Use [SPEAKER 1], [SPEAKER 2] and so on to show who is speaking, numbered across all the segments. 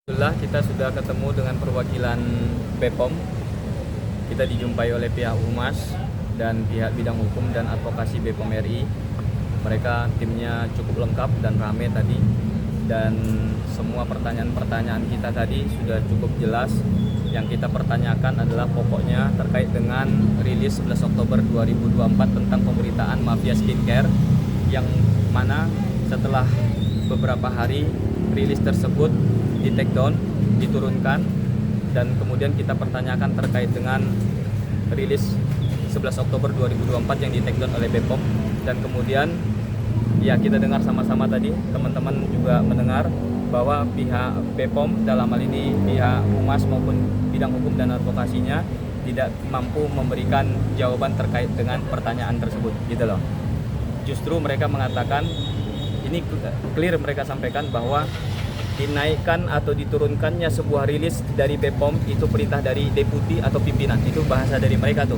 [SPEAKER 1] Alhamdulillah kita sudah ketemu dengan perwakilan BPOM. Kita dijumpai oleh pihak Humas dan pihak bidang hukum dan advokasi BPOM RI. Mereka timnya cukup lengkap dan ramai tadi. Dan semua pertanyaan-pertanyaan kita tadi sudah cukup jelas. Yang kita pertanyakan adalah pokoknya terkait dengan rilis 11 Oktober 2024 tentang pemberitaan mafia skincare, yang mana setelah beberapa hari rilis tersebut di take down, diturunkan, dan kemudian kita pertanyakan terkait dengan rilis 11 Oktober 2024 yang di take down oleh BPOM. Dan kemudian ya kita dengar sama-sama tadi, teman-teman juga mendengar bahwa pihak BPOM dalam hal ini pihak Humas maupun bidang hukum dan advokasinya tidak mampu memberikan jawaban terkait dengan pertanyaan tersebut, gitu loh. Justru mereka mengatakan, ini clear mereka sampaikan bahwa dinaikkan atau diturunkannya sebuah rilis dari BPOM itu perintah dari deputi atau pimpinan. Itu bahasa dari mereka tuh.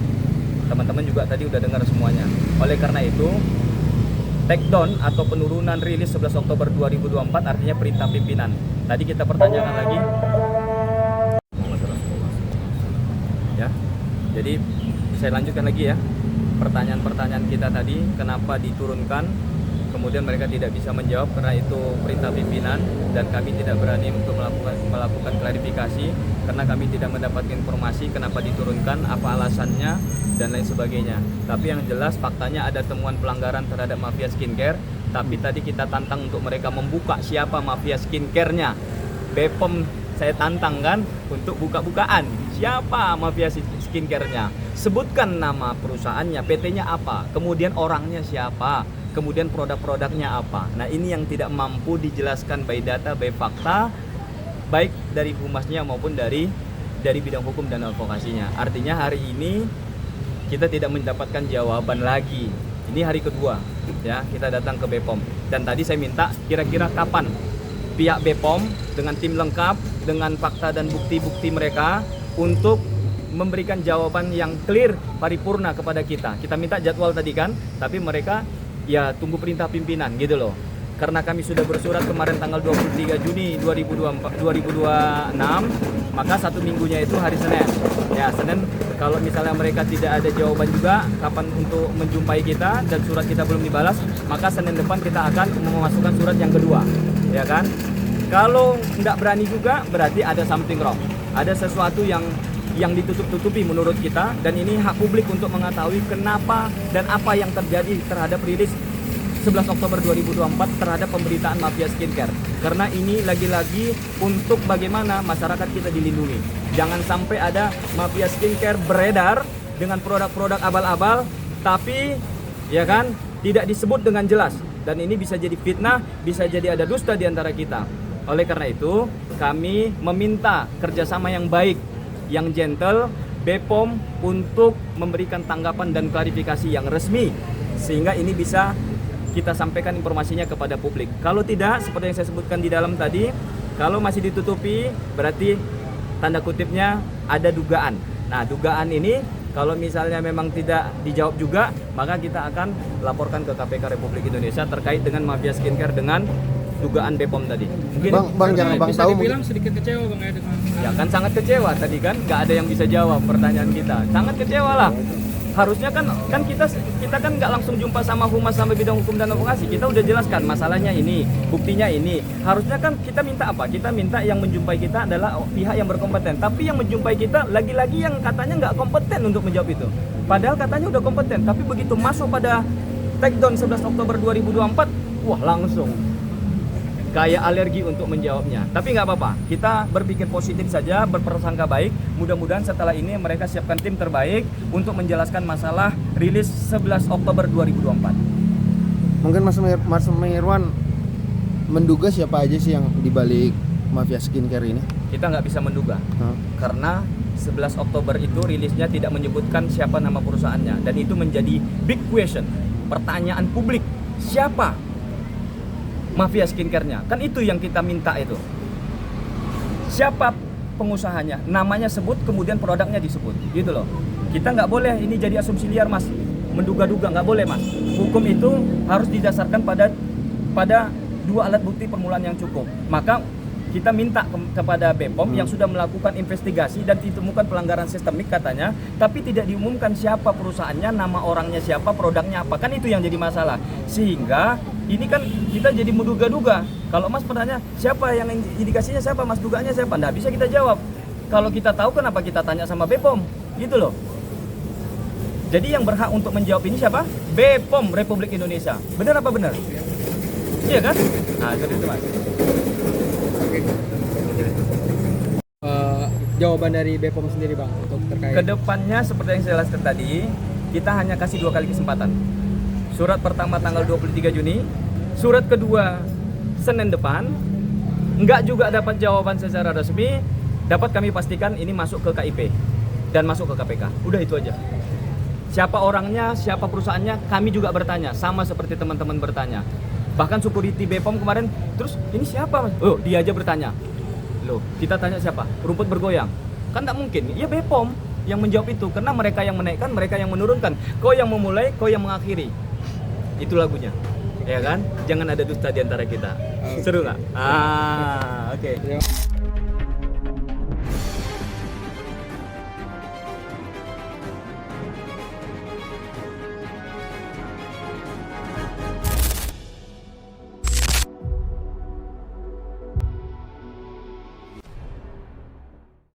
[SPEAKER 1] Teman-teman juga tadi udah dengar semuanya. Oleh karena itu, take down atau penurunan rilis 11 Oktober 2024 artinya perintah pimpinan. Tadi kita pertanyakan lagi. Ya. Jadi saya lanjutkan lagi ya. Pertanyaan-pertanyaan kita tadi, kenapa diturunkan? Kemudian mereka tidak bisa menjawab karena itu perintah pimpinan, dan kami tidak berani untuk melakukan klarifikasi karena kami tidak mendapatkan informasi kenapa diturunkan, apa alasannya, dan lain sebagainya. Tapi yang jelas faktanya ada temuan pelanggaran terhadap mafia skincare. Tapi tadi kita tantang untuk mereka membuka siapa mafia skincare-nya. BPOM saya tantang kan untuk buka-bukaan siapa mafia skincare-nya. Sebutkan nama perusahaannya, PT-nya apa, kemudian orangnya siapa, kemudian produk-produknya apa. Nah, ini yang tidak mampu dijelaskan by data, by fakta, baik dari humasnya maupun dari bidang hukum dan advokasinya. Artinya hari ini kita tidak mendapatkan jawaban lagi. Ini hari kedua ya kita datang ke BPOM, dan tadi saya minta kira-kira kapan pihak BPOM dengan tim lengkap, dengan fakta dan bukti-bukti mereka untuk memberikan jawaban yang clear, paripurna kepada kita. Kita minta jadwal tadi kan, tapi mereka ya tunggu perintah pimpinan gitu loh. Karena kami sudah bersurat kemarin tanggal 23 Juni 2026, maka satu minggunya itu hari Senin. Ya, Senin kalau misalnya mereka tidak ada jawaban juga kapan untuk menjumpai kita dan surat kita belum dibalas, maka Senin depan kita akan memasukkan surat yang kedua. Ya kan? Kalau nggak berani juga berarti ada something wrong. Ada sesuatu yang ditutup-tutupi menurut kita, dan ini hak publik untuk mengetahui kenapa dan apa yang terjadi terhadap rilis 11 Oktober 2024 terhadap pemberitaan mafia skincare. Karena ini lagi-lagi untuk bagaimana masyarakat kita dilindungi. Jangan sampai ada mafia skincare beredar dengan produk-produk abal-abal tapi ya kan tidak disebut dengan jelas, dan ini bisa jadi fitnah, bisa jadi ada dusta di antara kita. Oleh karena itu kami meminta kerjasama yang baik, yang gentle, BPOM untuk memberikan tanggapan dan klarifikasi yang resmi sehingga ini bisa kita sampaikan informasinya kepada publik. Kalau tidak, seperti yang saya sebutkan di dalam tadi, kalau masih ditutupi berarti tanda kutipnya ada dugaan. Nah, dugaan ini kalau misalnya memang tidak dijawab juga, maka kita akan laporkan ke KPK Republik Indonesia terkait dengan mafia skincare dengan dugaan BPOM tadi. Mungkin
[SPEAKER 2] Bang jangan Bang
[SPEAKER 3] bisa
[SPEAKER 2] tahu
[SPEAKER 3] dibilang sedikit kecewa Bang ya dengan
[SPEAKER 1] ya kan sangat kecewa tadi kan nggak ada yang bisa jawab pertanyaan kita. Sangat kecewa lah. Harusnya kan kita kan nggak langsung jumpa sama Humas sama bidang hukum dan advokasi. Kita udah jelaskan masalahnya ini, buktinya ini. Harusnya kan kita minta apa? Kita minta yang menjumpai kita adalah pihak yang berkompeten. Tapi yang menjumpai kita lagi-lagi yang katanya nggak kompeten untuk menjawab itu. Padahal katanya udah kompeten. Tapi begitu masuk pada take down 11 Oktober 2024, wah langsung kayak alergi untuk menjawabnya. Tapi nggak apa-apa, kita berpikir positif saja, berprasangka baik. Mudah-mudahan setelah ini mereka siapkan tim terbaik untuk menjelaskan masalah rilis 11 Oktober 2024.
[SPEAKER 2] mungkin Mas Mirwan menduga siapa aja sih yang dibalik mafia skincare ini?
[SPEAKER 1] Kita nggak bisa menduga, karena 11 Oktober itu rilisnya tidak menyebutkan siapa nama perusahaannya, dan itu menjadi big question, pertanyaan publik, siapa mafia skincare-nya? Kan itu yang kita minta itu. Siapa pengusahanya? Namanya sebut, kemudian produknya disebut. Gitu loh. Kita nggak boleh ini jadi asumsi liar, Mas. Menduga-duga nggak boleh, Mas. Hukum itu harus didasarkan pada dua alat bukti permulaan yang cukup. Maka kita minta kepada BPOM yang sudah melakukan investigasi dan ditemukan pelanggaran sistemik katanya, tapi tidak diumumkan siapa perusahaannya, nama orangnya siapa, produknya apa, kan itu yang jadi masalah. Sehingga ini kan kita jadi menduga-duga. Kalau Mas bertanya siapa yang indikasinya siapa, Mas duganya siapa, nggak bisa kita jawab. Kalau kita tahu kenapa kita tanya sama BPOM, gitu loh. Jadi yang berhak untuk menjawab ini siapa? BPOM Republik Indonesia. Benar apa benar? Iya kan? Nah, jadi itu Mas.
[SPEAKER 3] Jawaban dari BPOM sendiri Bang untuk terkait
[SPEAKER 1] Kedepannya seperti yang saya jelaskan tadi, kita hanya kasih 2 kali kesempatan. Surat pertama tanggal 23 Juni, surat kedua Senin depan. Enggak juga dapat jawaban secara resmi, dapat kami pastikan ini masuk ke KIP dan masuk ke KPK. Udah itu aja. Siapa orangnya, siapa perusahaannya, kami juga bertanya, sama seperti teman-teman bertanya. Bahkan security BPOM kemarin, terus ini siapa Mas? Oh, dia aja bertanya. Loh, kita tanya siapa? Rumput bergoyang. Kan tak mungkin. Ya BPOM yang menjawab itu, karena mereka yang menaikkan, mereka yang menurunkan. Kau yang memulai, kau yang mengakhiri. Itu lagunya. Ya kan? Jangan ada dusta di antara kita. Seru nggak? Oke.
[SPEAKER 3] Ya.